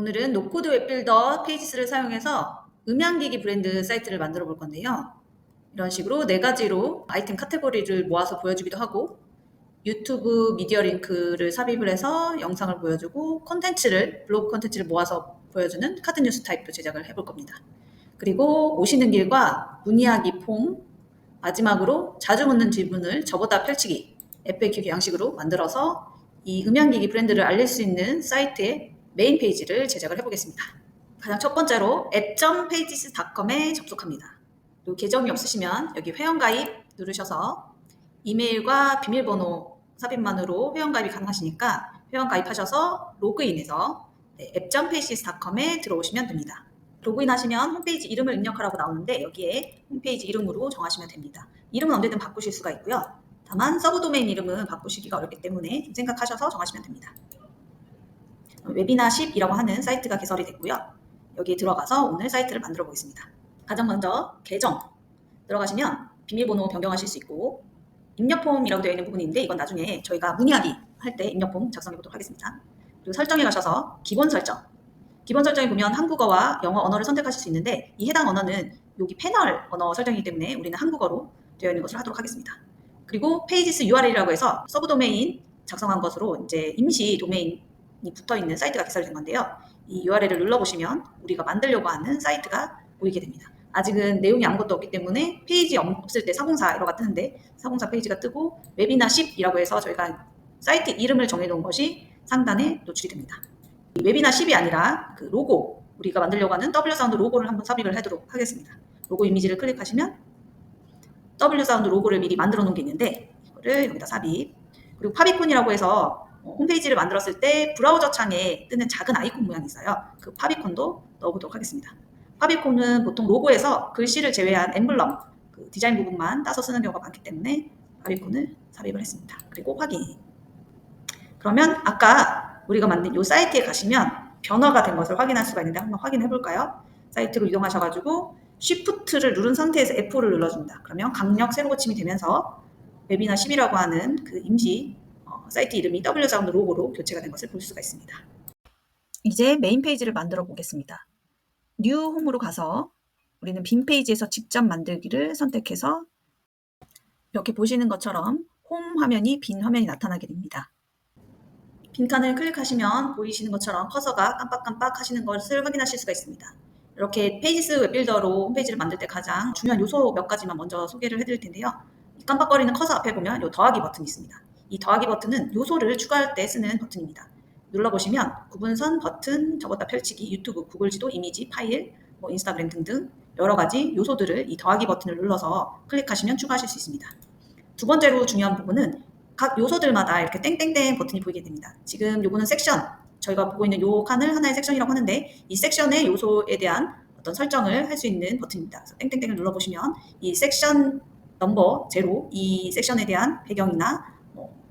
오늘은 노코드 웹빌더 페이지스를 사용해서 음향기기 브랜드 사이트를 만들어 볼 건데요. 이런 식으로 4가지로 아이템 카테고리를 모아서 보여주기도 하고 유튜브 미디어 링크를 삽입을 해서 영상을 보여주고 블로그 콘텐츠를 모아서 보여주는 카드 뉴스 타입도 제작을 해볼 겁니다. 그리고 오시는 길과 문의하기 폼, 마지막으로 자주 묻는 질문을 저보다 펼치기 FAQ 양식으로 만들어서 이 음향기기 브랜드를 알릴 수 있는 사이트의 메인 페이지를 제작을 해보겠습니다. 가장 첫 번째로 app.pages.com에 접속합니다. 그리고 계정이 없으시면 여기 회원가입 누르셔서 이메일과 비밀번호 삽입만으로 회원가입이 가능하시니까 회원가입하셔서 로그인해서 app.pages.com에 들어오시면 됩니다. 로그인하시면 홈페이지 이름을 입력하라고 나오는데 여기에 홈페이지 이름으로 정하시면 됩니다. 이름은 언제든 바꾸실 수가 있고요. 다만 서브 도메인 이름은 바꾸시기가 어렵기 때문에 좀 생각하셔서 정하시면 됩니다. 웨비나 10이라고 하는 사이트가 개설이 됐고요. 여기에 들어가서 오늘 사이트를 만들어 보겠습니다. 가장 먼저 계정 들어가시면 비밀번호 변경하실 수 있고 입력 폼이라고 되어 있는 부분인데 이건 나중에 저희가 문의하기 할 때 입력 폼 작성해 보도록 하겠습니다. 그리고 설정에 가셔서 기본 설정에 보면 한국어와 영어 언어를 선택하실 수 있는데 이 해당 언어는 여기 패널 언어 설정이기 때문에 우리는 한국어로 되어 있는 것을 하도록 하겠습니다. 그리고 페이지스 URL이라고 해서 서브 도메인 작성한 것으로 이제 임시 도메인이 붙어 있는 사이트가 개설이 된 건데요. 이 URL을 눌러보시면 우리가 만들려고 하는 사이트가 보이게 됩니다. 아직은 내용이 아무것도 없기 때문에 페이지 없을 때 404 이러가 뜨는데 404 페이지가 뜨고 웨비나 10이라고 해서 저희가 사이트 이름을 정해놓은 것이 상단에 노출이 됩니다. 웨비나 10이 아니라 그 로고, 우리가 만들려고 하는 W사운드 로고를 한번 삽입을 하도록 하겠습니다. 로고 이미지를 클릭하시면 W사운드 로고를 미리 만들어 놓은 게 있는데 이거를 여기다 삽입. 그리고 파비콘이라고 해서 홈페이지를 만들었을 때 브라우저 창에 뜨는 작은 아이콘 모양이 있어요. 그 파비콘도 넣어보도록 하겠습니다. 파비콘은 보통 로고에서 글씨를 제외한 엠블럼, 그 디자인 부분만 따서 쓰는 경우가 많기 때문에 파비콘을 삽입을 했습니다. 그리고 확인. 그러면 아까 우리가 만든 이 사이트에 가시면 변화가 된 것을 확인할 수가 있는데 한번 확인해 볼까요? 사이트로 이동하셔가지고 Shift를 누른 상태에서 F4를 눌러줍니다. 그러면 강력 세로 고침이 되면서 웨비나 10이라고 하는 그 임시 사이트 이름이 W사운드 로고로 교체가 된 것을 볼 수가 있습니다. 이제 메인 페이지를 만들어 보겠습니다. 뉴 홈으로 가서 우리는 빈 페이지에서 직접 만들기를 선택해서 이렇게 보시는 것처럼 홈 화면이 빈 화면이 나타나게 됩니다. 빈칸을 클릭하시면 보이시는 것처럼 커서가 깜빡깜빡 하시는 것을 확인하실 수가 있습니다. 이렇게 페이지스 웹빌더로 홈페이지를 만들 때 가장 중요한 요소 몇 가지만 먼저 소개를 해드릴 텐데요. 이 깜빡거리는 커서 앞에 보면 이 더하기 버튼이 있습니다. 이 더하기 버튼은 요소를 추가할 때 쓰는 버튼입니다. 눌러보시면 구분선, 버튼, 접었다 펼치기, 유튜브, 구글 지도, 이미지, 파일, 인스타그램 등등 여러 가지 요소들을 이 더하기 버튼을 눌러서 클릭하시면 추가하실 수 있습니다. 두 번째로 중요한 부분은 각 요소들마다 이렇게 땡땡땡 버튼이 보이게 됩니다. 지금 요거는 섹션, 저희가 보고 있는 요 칸을 하나의 섹션이라고 하는데 이 섹션의 요소에 대한 어떤 설정을 할 수 있는 버튼입니다. 그래서 땡땡땡을 눌러보시면 이 섹션 넘버 제로, 이 섹션에 대한 배경이나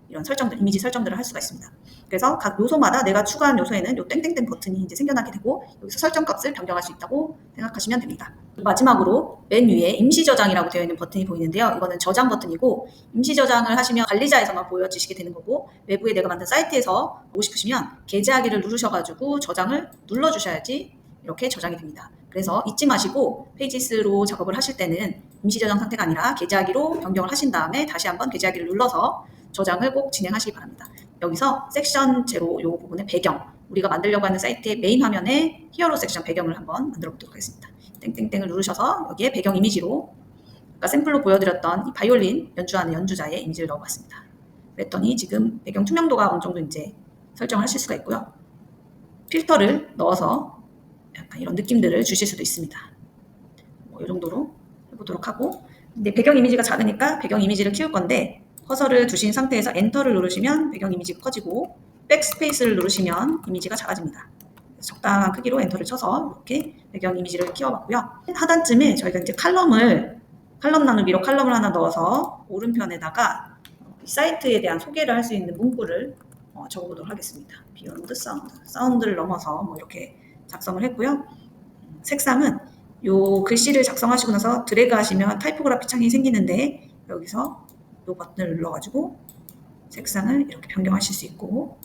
이런 설정들, 이미지 설정들을 할 수가 있습니다. 그래서 각 요소마다 내가 추가한 요소에는 요 땡땡땡 버튼이 이제 생겨나게 되고 여기서 설정 값을 변경할 수 있다고 생각하시면 됩니다. 마지막으로 맨 위에 임시 저장이라고 되어 있는 버튼이 보이는데요. 이거는 저장 버튼이고 임시 저장을 하시면 관리자에서만 보여지시게 되는 거고 외부에 내가 만든 사이트에서 보고 싶으시면 게재하기를 누르셔가지고 저장을 눌러주셔야지 이렇게 저장이 됩니다. 그래서 잊지 마시고 페이지스로 작업을 하실 때는 임시 저장 상태가 아니라 게재하기로 변경을 하신 다음에 다시 한번 게재하기를 눌러서 저장을 꼭 진행하시기 바랍니다. 여기서 섹션 제로 요 부분의 배경, 우리가 만들려고 하는 사이트의 메인 화면에 히어로 섹션 배경을 한번 만들어 보도록 하겠습니다. 땡땡땡을 누르셔서 여기에 배경 이미지로 아까 샘플로 보여드렸던 이 바이올린 연주하는 연주자의 이미지를 넣어봤습니다. 그랬더니 지금 배경 투명도가 어느 정도 이제 설정을 하실 수가 있고요. 필터를 넣어서 약간 이런 느낌들을 주실 수도 있습니다. 이 정도로 해보도록 하고, 근데 배경 이미지가 작으니까 배경 이미지를 키울 건데 커서를 두신 상태에서 엔터를 누르시면 배경 이미지가 커지고 백스페이스를 누르시면 이미지가 작아집니다. 적당한 크기로 엔터를 쳐서 이렇게 배경 이미지를 키워봤고요. 하단쯤에 저희가 이제 칼럼 나누기로 칼럼을 하나 넣어서 오른편에다가 사이트에 대한 소개를 할 수 있는 문구를 적어보도록 하겠습니다. 비욘드 사운드를 넘어서 이렇게 작성을 했고요. 색상은 요 글씨를 작성하시고 나서 드래그 하시면 타이포그라피 창이 생기는데 여기서 이 버튼을 눌러가지고 색상을 이렇게 변경하실 수 있고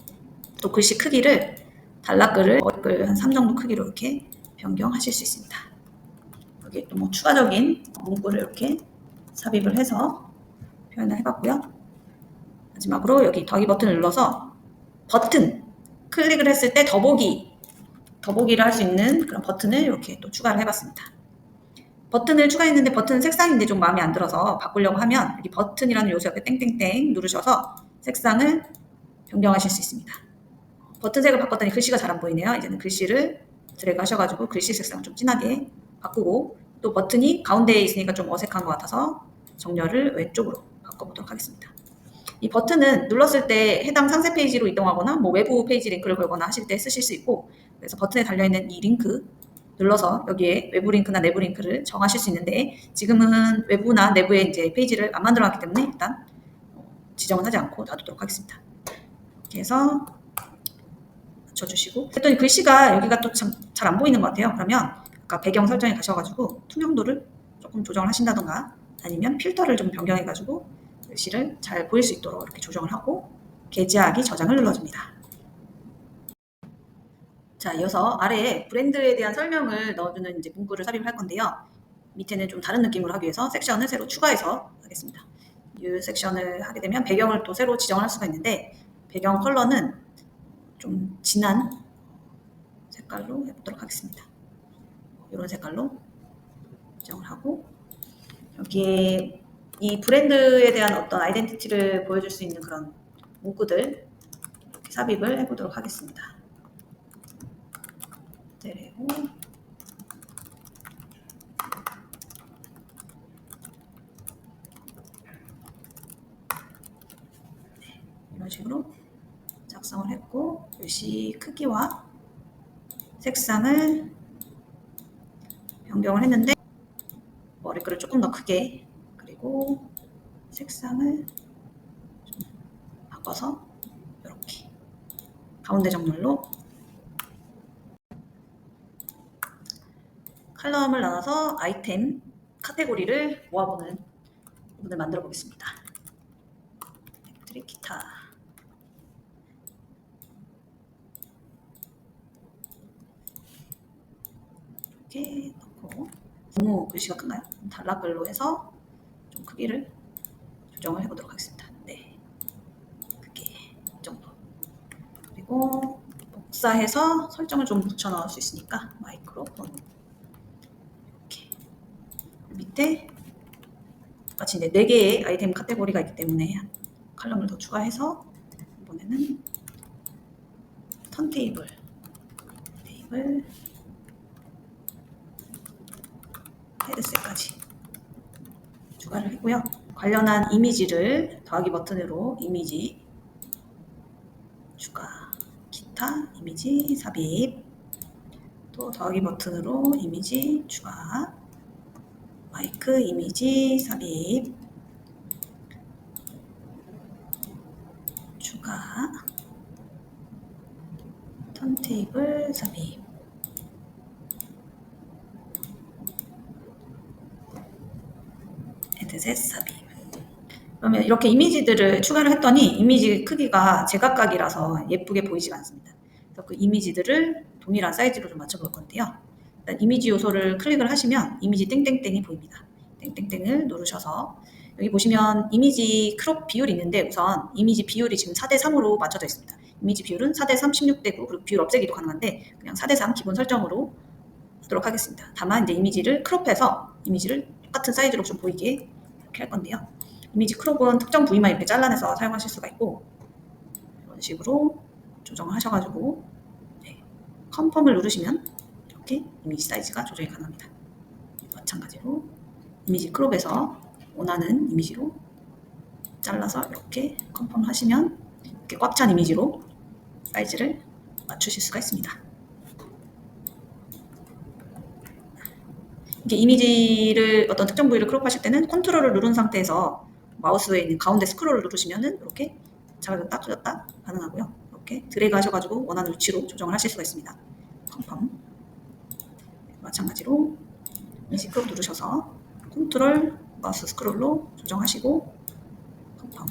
또 글씨 크기를 단락글을 머리글 한 3 정도 크기로 이렇게 변경하실 수 있습니다. 여기 또 뭐 추가적인 문구를 이렇게 삽입을 해서 표현을 해봤고요. 마지막으로 여기 더하기 버튼을 눌러서 버튼 클릭을 했을 때 더보기를 할 수 있는 그런 버튼을 이렇게 또 추가를 해봤습니다. 버튼을 추가했는데 버튼 색상인데 좀 마음에 안 들어서 바꾸려고 하면 여기 버튼이라는 요소 옆에 땡땡땡 누르셔서 색상을 변경하실 수 있습니다. 버튼 색을 바꿨더니 글씨가 잘 안 보이네요. 이제는 글씨를 드래그 하셔가지고 글씨 색상을 좀 진하게 바꾸고, 또 버튼이 가운데에 있으니까 좀 어색한 것 같아서 정렬을 왼쪽으로 바꿔보도록 하겠습니다. 이 버튼은 눌렀을 때 해당 상세 페이지로 이동하거나 뭐 외부 페이지 링크를 걸거나 하실 때 쓰실 수 있고, 그래서 버튼에 달려있는 이 링크 눌러서 여기에 외부 링크나 내부 링크를 정하실 수 있는데, 지금은 외부나 내부에 이제 페이지를 안 만들어 놨기 때문에 일단 지정은 하지 않고 놔두도록 하겠습니다. 이렇게 해서 맞춰주시고, 그랬더니 글씨가 여기가 또 잘 안 보이는 것 같아요. 그러면 아까 배경 설정에 가셔가지고 투명도를 조금 조정을 하신다던가, 아니면 필터를 좀 변경해가지고 글씨를 잘 보일 수 있도록 이렇게 조정을 하고 게재하기 저장을 눌러줍니다. 자, 이어서 아래에 브랜드에 대한 설명을 넣어주는 이제 문구를 삽입을 할 건데요. 밑에는 좀 다른 느낌으로 하기 위해서 섹션을 새로 추가해서 하겠습니다. 이 섹션을 하게 되면 배경을 또 새로 지정을 할 수가 있는데, 배경 컬러는 좀 진한 색깔로 해보도록 하겠습니다. 이런 색깔로 지정을 하고, 여기에 이 브랜드에 대한 어떤 아이덴티티를 보여줄 수 있는 그런 문구들 이렇게 삽입을 해보도록 하겠습니다. 그리고 이런 식으로 작성을 했고, 글씨 크기와 색상을 변경을 했는데 머리글을 조금 더 크게, 그리고 색상을 좀 바꿔서 이렇게 가운데 정렬로 칼럼을 나눠서 아이템 카테고리를 모아보는 부분을 만들어 보겠습니다. 기타, 이렇게 넣고, 너무 글씨가 큰가요? 단락글로 해서 좀 크기를 조정을 해보도록 하겠습니다. 네, 크게 이 정도. 그리고 복사해서 설정을 좀 붙여 넣을 수 있으니까 마이크로폰, 이렇게 밑에 똑같이 이제 4개의 아이템 카테고리가 있기 때문에 칼럼을 더 추가해서 이번에는 턴테이블, 헤드셋까지 추가를 했고요. 관련한 이미지를 더하기 버튼으로 이미지 추가, 기타 이미지 삽입, 또 더하기 버튼으로 이미지 추가, 마이크 이미지 삽입, 추가, 턴테이블 삽입, 헤드셋 삽입. 그러면 이렇게 이미지들을 추가를 했더니 이미지 크기가 제각각이라서 예쁘게 보이지가 않습니다. 그래서 그 이미지들을 동일한 사이즈로 좀 맞춰볼 건데요. 일단 이미지 요소를 클릭을 하시면 이미지 땡땡땡이 보입니다. 땡땡땡을 누르셔서 여기 보시면 이미지 크롭 비율이 있는데, 우선 이미지 비율이 지금 4:3으로 맞춰져 있습니다. 이미지 비율은 4:3, 16:9, 그리고 비율 없애기도 가능한데 그냥 4:3 기본 설정으로 하도록 하겠습니다. 다만 이제 이미지를 크롭해서 이미지를 똑같은 사이즈로 좀 보이게 이렇게 할 건데요. 이미지 크롭은 특정 부위만 이렇게 잘라내서 사용하실 수가 있고, 이런 식으로 조정을 하셔가지고 컨펌을 누르시면 이렇게 이미지 사이즈가 조정이 가능합니다. 마찬가지로 이미지 크롭에서 원하는 이미지로 잘라서 이렇게 컨펌 하시면 이렇게 꽉 찬 이미지로 사이즈를 맞추실 수가 있습니다. 이게 이미지를 어떤 특정 부위를 크롭하실 때는 컨트롤을 누른 상태에서 마우스에 있는 가운데 스크롤을 누르시면은 이렇게 작아졌다 커졌다 가능하고요. 이렇게 드래그 하셔가지고 원하는 위치로 조정을 하실 수가 있습니다. 컨펌. 마찬가지로 이미지 크롭 누르셔서 컨트롤 마우스 스크롤로 조정하시고 컨펌.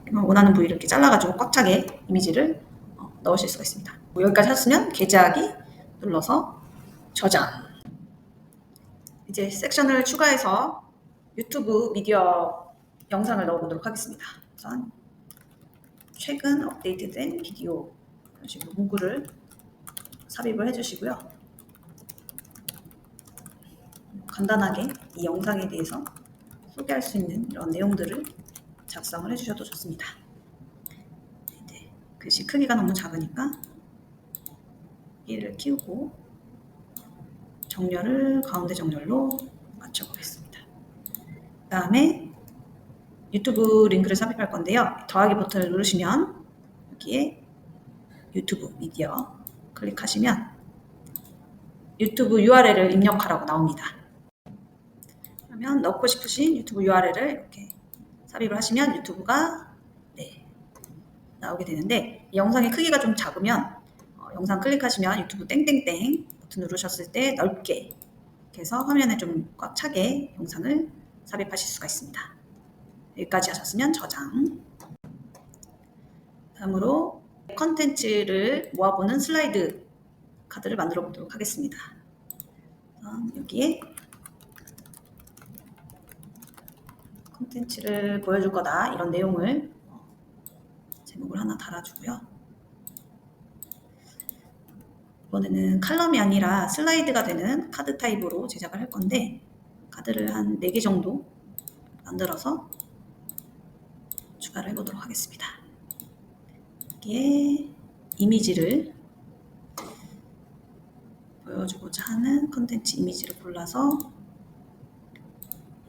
그러면 원하는 부위를 이렇게 잘라가지고 꽉 차게 이미지를 넣으실 수가 있습니다. 여기까지 하셨으면 게재하기 눌러서 저장. 이제 섹션을 추가해서 유튜브 미디어 영상을 넣어보도록 하겠습니다. 우선 최근 업데이트된 비디오 이런 식으로 문구를 삽입을 해주시고요. 간단하게 이 영상에 대해서 소개할 수 있는 이런 내용들을 작성을 해주셔도 좋습니다. 네, 글씨 크기가 너무 작으니까 얘를 키우고 정렬을 가운데 정렬로 맞춰보겠습니다. 그 다음에 유튜브 링크를 삽입할 건데요. 더하기 버튼을 누르시면 여기에 유튜브 미디어 클릭하시면 유튜브 URL을 입력하라고 나옵니다. 그러면 넣고 싶으신 유튜브 URL을 이렇게 삽입을 하시면 유튜브가 나오게 되는데, 이 영상의 크기가 좀 작으면 영상 클릭하시면 유튜브 땡땡땡 버튼 누르셨을 때 넓게 해서 화면에 좀 꽉 차게 영상을 삽입하실 수가 있습니다. 여기까지 하셨으면 저장. 다음으로 컨텐츠를 모아보는 슬라이드 카드를 만들어 보도록 하겠습니다. 여기에 컨텐츠를 보여줄 거다 이런 내용을 제목을 하나 달아주고요. 이번에는 칼럼이 아니라 슬라이드가 되는 카드 타입으로 제작을 할 건데, 카드를 한 4개 정도 만들어서 추가를 해보도록 하겠습니다. 여기에 이미지를 보여주고자 하는 컨텐츠 이미지를 골라서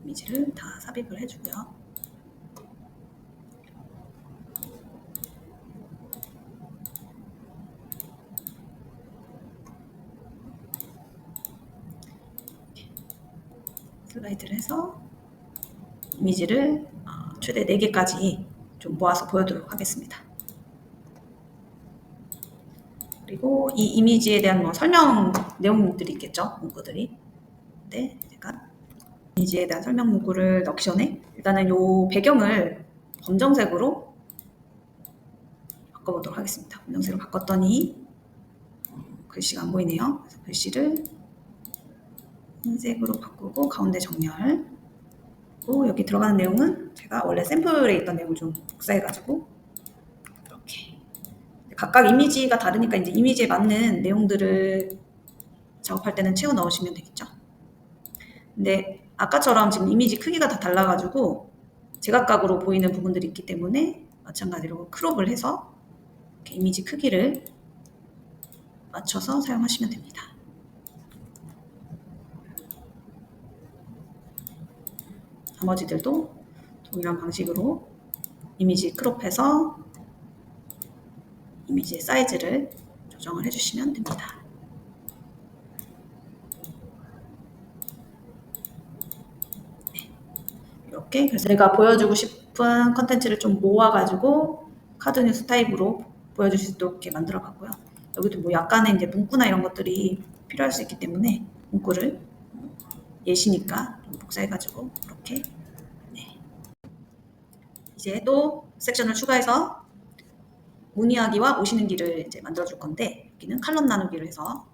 이미지를 다 삽입을 해주고요. 슬라이드를 해서 이미지를 최대 4개까지 좀 모아서 보여드리도록 하겠습니다. 그리고 이 이미지에 대한 설명 내용들이 있겠죠, 문구들이. 네, 제가 이미지에 대한 설명 문구를 넣기 전에 일단은 이 배경을 검정색으로 바꿔보도록 하겠습니다. 검정색으로 바꿨더니 글씨가 안 보이네요. 그래서 글씨를 흰색으로 바꾸고 가운데 정렬. 그리고 여기 들어가는 내용은 제가 원래 샘플에 있던 내용을 좀 복사해가지고 이렇게, 각각 이미지가 다르니까 이제 이미지에 맞는 내용들을 작업할 때는 채워 넣으시면 되겠죠. 근데 아까처럼 지금 이미지 크기가 다 달라가지고 제각각으로 보이는 부분들이 있기 때문에 마찬가지로 크롭을 해서 이렇게 이미지 크기를 맞춰서 사용하시면 됩니다. 나머지들도 동일한 방식으로 이미지 크롭해서 이미지의 사이즈를 조정을 해주시면 됩니다. 네. 이렇게 그래서 내가 보여주고 싶은 컨텐츠를 좀 모아가지고 카드 뉴스 타입으로 보여줄 수 있도록 이렇게 만들어 봤고요. 여기도 뭐 약간의 이제 문구나 이런 것들이 필요할 수 있기 때문에 문구를 예시니까 좀 복사해가지고 이렇게. 네. 이제 또 섹션을 추가해서 문의하기와 오시는 길을 이제 만들어줄 건데, 여기는 칼럼 나누기를 해서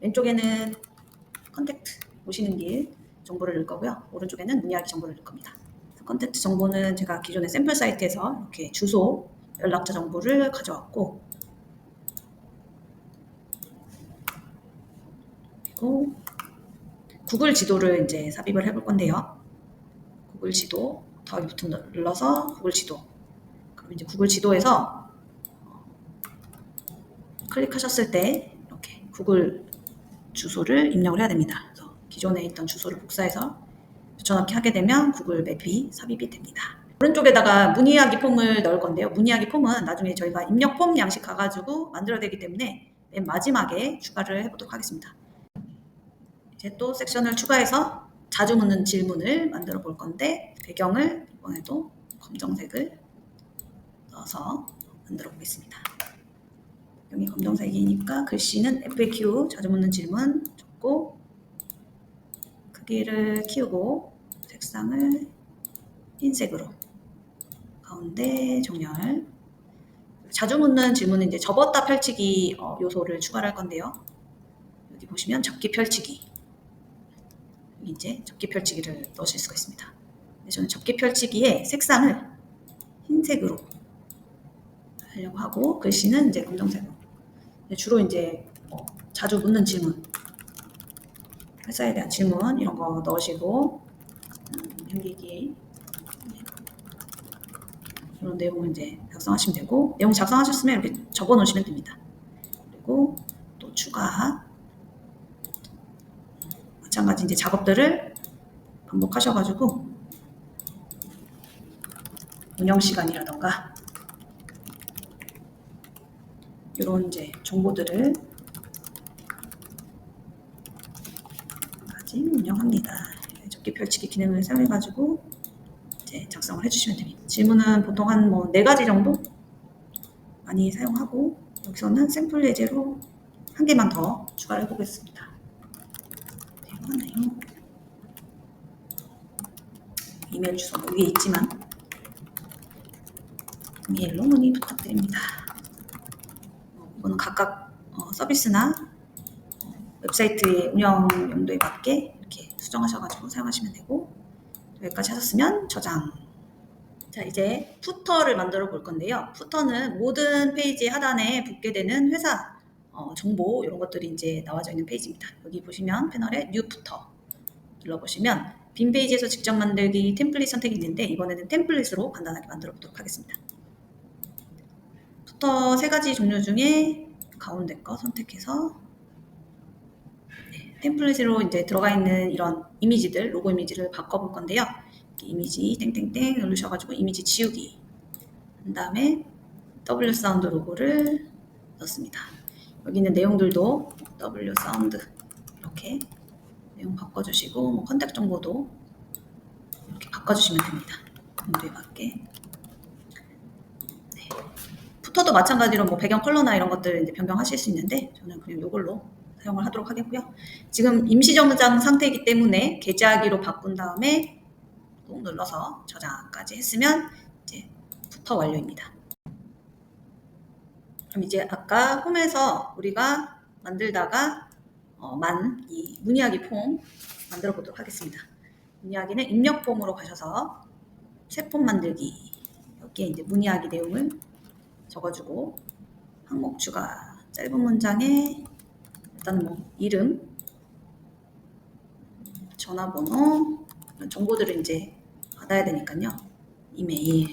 왼쪽에는 컨택트 오시는 길 정보를 넣을 거고요. 오른쪽에는 문의하기 정보를 넣을 겁니다. 컨택트 정보는 제가 기존의 샘플 사이트에서 이렇게 주소, 연락처 정보를 가져왔고, 그리고 구글 지도를 이제 삽입을 해볼 건데요. 구글 지도 더하기 버튼 눌러서 구글 지도. 그럼 이제 구글 지도에서 클릭하셨을 때 이렇게 구글 주소를 입력을 해야 됩니다. 그래서 기존에 있던 주소를 복사해서 붙여넣기 하게 되면 구글 맵이 삽입이 됩니다. 오른쪽에다가 문의하기 폼을 넣을 건데요. 문의하기 폼은 나중에 저희가 입력 폼 양식 가가지고 만들어야 되기 때문에 맨 마지막에 추가를 해보도록 하겠습니다. 이제 또 섹션을 추가해서 자주 묻는 질문을 만들어 볼 건데, 배경을 이번에도 검정색을 넣어서 만들어 보겠습니다. 여기 검정색이니까 글씨는 FAQ 자주 묻는 질문 적고, 크기를 키우고 색상을 흰색으로, 가운데 정렬, 자주 묻는 질문은 이제 접었다 펼치기 요소를 추가를 할 건데요. 여기 보시면 접기 펼치기. 여기 이제 접기 펼치기를 넣으실 수가 있습니다. 저는 접기 펼치기의 색상을 흰색으로 하려고 하고 글씨는 이제 검정색으로. 주로 이제 자주 묻는 질문, 회사에 대한 질문 이런 거 넣으시고 연기기 이런 내용을 이제 작성하시면 되고 내용 작성하셨으면 이렇게 적어 놓으시면 됩니다. 그리고 또 추가 마찬가지 이제 작업들을 반복하셔가지고 운영 시간이라던가 이런 이제 정보들을 운영합니다. 접기 펼치기 기능을 사용해가지고 이제 작성을 해주시면 됩니다. 질문은 보통 한 4가지 정도 많이 사용하고 여기서는 샘플 예제로 한 개만 더 추가를 해보겠습니다. 하나요. 이메일 주소는 위에 있지만 이메일로 문의 부탁드립니다. 이거는 각각 서비스나 웹사이트의 운영 용도에 맞게 이렇게 수정하셔가지고 사용하시면 되고 여기까지 하셨으면 저장. 자, 이제 푸터를 만들어 볼 건데요. 푸터는 모든 페이지 하단에 붙게 되는 회사 정보 이런 것들이 이제 나와져 있는 페이지입니다. 여기 보시면 패널에 뉴 푸터 눌러보시면 빈 페이지에서 직접 만들기 템플릿 선택이 있는데 이번에는 템플릿으로 간단하게 만들어 보도록 하겠습니다. 푸터 3가지 종류 중에 가운데 거 선택해서 템플릿으로 이제 들어가 있는 이런 이미지들, 로고 이미지를 바꿔볼 건데요. 이미지 땡땡땡 누르셔가지고 이미지 지우기 한 다음에 W 사운드 로고를 넣습니다. 여기 있는 내용들도 W 사운드 이렇게 내용 바꿔주시고 컨택 정보도 이렇게 바꿔주시면 됩니다. 용도에 맞게. 네. 푸터도 마찬가지로 배경 컬러나 이런 것들 이제 변경하실 수 있는데 저는 그냥 이걸로 사용을 하도록 하겠고요. 지금 임시 저장 상태이기 때문에 게재하기로 바꾼 다음에 꾹 눌러서 저장까지 했으면 이제 푸터 완료입니다. 그럼 이제 아까 홈에서 우리가 만들다가 이 문의하기 폼 만들어 보도록 하겠습니다. 문의하기는 입력 폼으로 가셔서 새 폼 만들기 여기에 이제 문의하기 내용을 적어주고 항목 추가 짧은 문장에 일단 이름, 전화번호 이런 정보들을 이제 받아야 되니까요. 이메일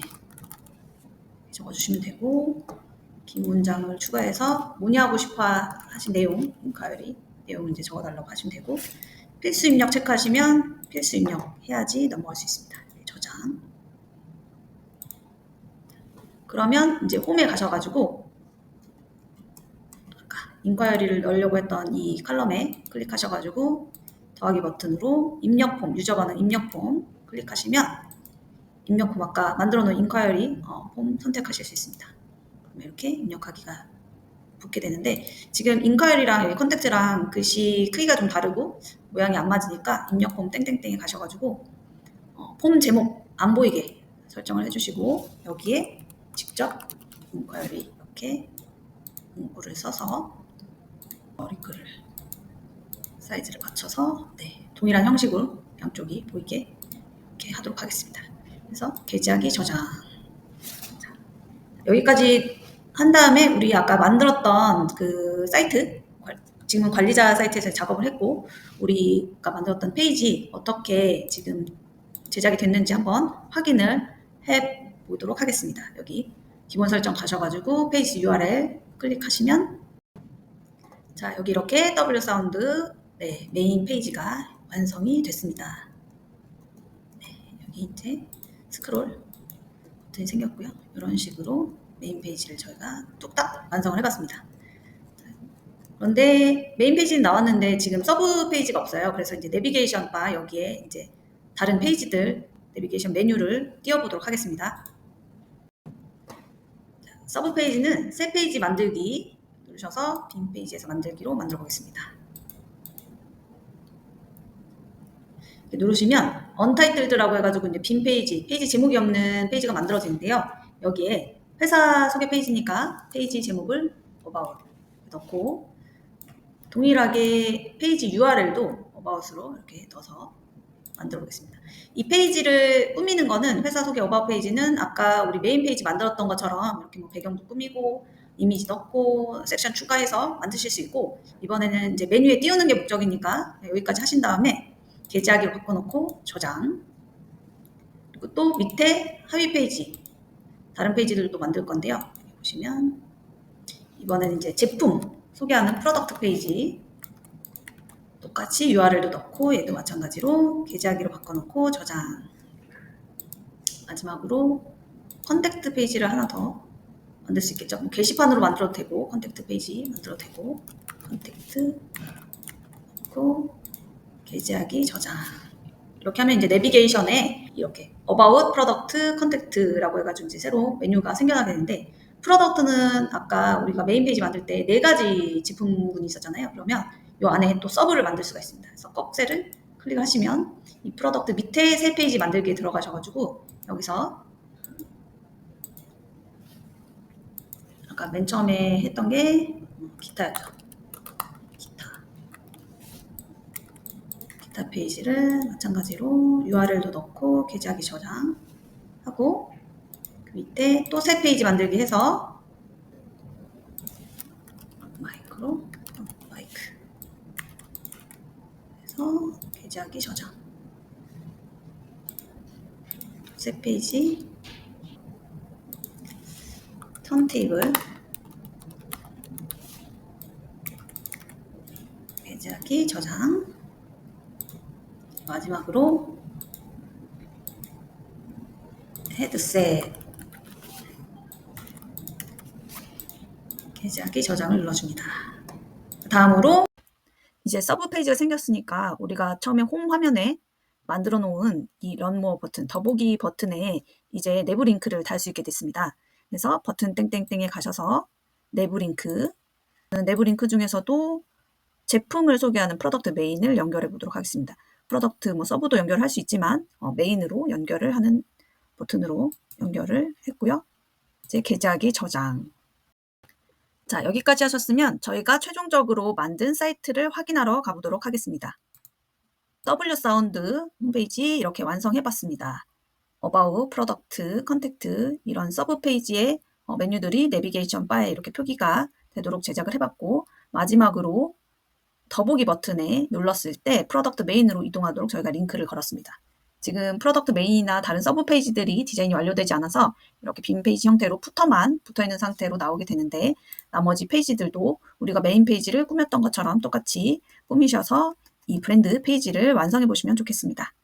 적어주시면 되고 긴 문장을 추가해서 문의하고 싶어 하신 내용, 인콰이리 내용을 이제 적어달라고 하시면 되고 필수 입력 체크하시면 필수 입력해야지 넘어갈 수 있습니다. 저장. 그러면 이제 홈에 가셔가지고 아까 인콰이리를 넣으려고 했던 이 칼럼에 클릭하셔가지고 더하기 버튼으로 입력폼, 유저 반응 입력폼 클릭하시면 입력폼 아까 만들어 놓은 인콰이리 폼 선택하실 수 있습니다. 그러면 이렇게 입력하기가 붙게 되는데 지금 인콰이리랑 여기 컨택트랑 글씨 크기가 좀 다르고 모양이 안 맞으니까 입력폼 땡땡땡에 가셔가지고 폼 제목 안 보이게 설정을 해주시고 여기에 직접 인콰이리 이렇게 문구를 써서 머리글을 사이즈를 맞춰서 동일한 형식으로 양쪽이 보이게 이렇게 하도록 하겠습니다. 그래서 게재하기 저장. 자, 여기까지 한 다음에 우리 아까 만들었던 그 사이트 지금은 관리자 사이트에서 작업을 했고 우리가 만들었던 페이지 어떻게 지금 제작이 됐는지 한번 확인을 해 보도록 하겠습니다. 여기 기본 설정 가셔가지고 페이지 URL 클릭하시면 자 여기 이렇게 W 사운드 메인 페이지가 완성이 됐습니다. 여기 이제 스크롤 버튼이 생겼고요. 이런 식으로 메인 페이지를 저희가 뚝딱 완성을 해봤습니다. 그런데 메인 페이지는 나왔는데 지금 서브 페이지가 없어요. 그래서 이제 내비게이션 바 여기에 이제 다른 페이지들 내비게이션 메뉴를 띄워보도록 하겠습니다. 서브 페이지는 새 페이지 만들기 누르셔서 빈 페이지에서 만들기로 만들어 보겠습니다. 누르시면 언타이틀드라고 해가지고 이제 빈 페이지 제목이 없는 페이지가 만들어지는데요. 여기에 회사 소개 페이지니까 페이지 제목을 About 넣고 동일하게 페이지 URL도 About으로 이렇게 넣어서 만들어 보겠습니다. 이 페이지를 꾸미는 거는 회사 소개 About 페이지는 아까 우리 메인 페이지 만들었던 것처럼 이렇게 뭐 배경도 꾸미고 이미지 넣고 섹션 추가해서 만드실 수 있고 이번에는 이제 메뉴에 띄우는 게 목적이니까 여기까지 하신 다음에 게재하기로 바꿔놓고 저장 그리고 또 밑에 하위 페이지 다른 페이지들도 만들 건데요. 여기 보시면 이번에는 이제 제품 소개하는 프로덕트 페이지 똑같이 URL도 넣고 얘도 마찬가지로 게재하기로 바꿔놓고 저장 마지막으로 컨택트 페이지를 하나 더 만들 수 있겠죠. 뭐 게시판으로 만들어도 되고 컨택트 페이지 만들어도 되고 컨택트 넣고 게재하기 저장 이렇게 하면 이제 내비게이션에 이렇게 About, Product, Contact라고 해가지고 이제 새로 메뉴가 생겨나게 되는데 프로덕트는 아까 우리가 메인 페이지 만들 때 4가지 제품군이 있었잖아요. 그러면 이 안에 또 서브를 만들 수가 있습니다. 그래서 꺽쇠를 클릭하시면 이 프로덕트 밑에 새 페이지 만들기에 들어가셔가지고 여기서 아까 맨 처음에 했던 게 기타였죠. 기타 페이지를 마찬가지로 URL도 넣고 게재하기 저장하고 그 밑에 또 새 페이지 만들기 해서 마이크 해서 게재하기 저장 새 페이지 턴테이블 게재하기 저장 마지막으로 헤드셋 게재하기 저장을 눌러줍니다. 다음으로 이제 서브 페이지가 생겼으니까 우리가 처음에 홈 화면에 만들어 놓은 이 런모어 버튼, 더보기 버튼에 이제 내부 링크를 달 수 있게 됐습니다. 그래서 버튼 땡땡땡에 가셔서 내부 링크 중에서도 제품을 소개하는 프로덕트 메인을 연결해 보도록 하겠습니다. 프로덕트 뭐 서브도 연결할 수 있지만 메인으로 연결을 하는 버튼으로 연결을 했고요. 이제 게재하기 저장. 자, 여기까지 하셨으면 저희가 최종적으로 만든 사이트를 확인하러 가보도록 하겠습니다. W사운드 홈페이지 이렇게 완성해 봤습니다. About, Product, Contact 이런 서브 페이지의 메뉴들이 내비게이션 바에 이렇게 표기가 되도록 제작을 해봤고 마지막으로 더보기 버튼에 눌렀을 때 프로덕트 메인으로 이동하도록 저희가 링크를 걸었습니다. 지금 프로덕트 메인이나 다른 서브 페이지들이 디자인이 완료되지 않아서 이렇게 빈 페이지 형태로 푸터만 붙어있는 상태로 나오게 되는데 나머지 페이지들도 우리가 메인 페이지를 꾸몄던 것처럼 똑같이 꾸미셔서 이 브랜드 페이지를 완성해 보시면 좋겠습니다.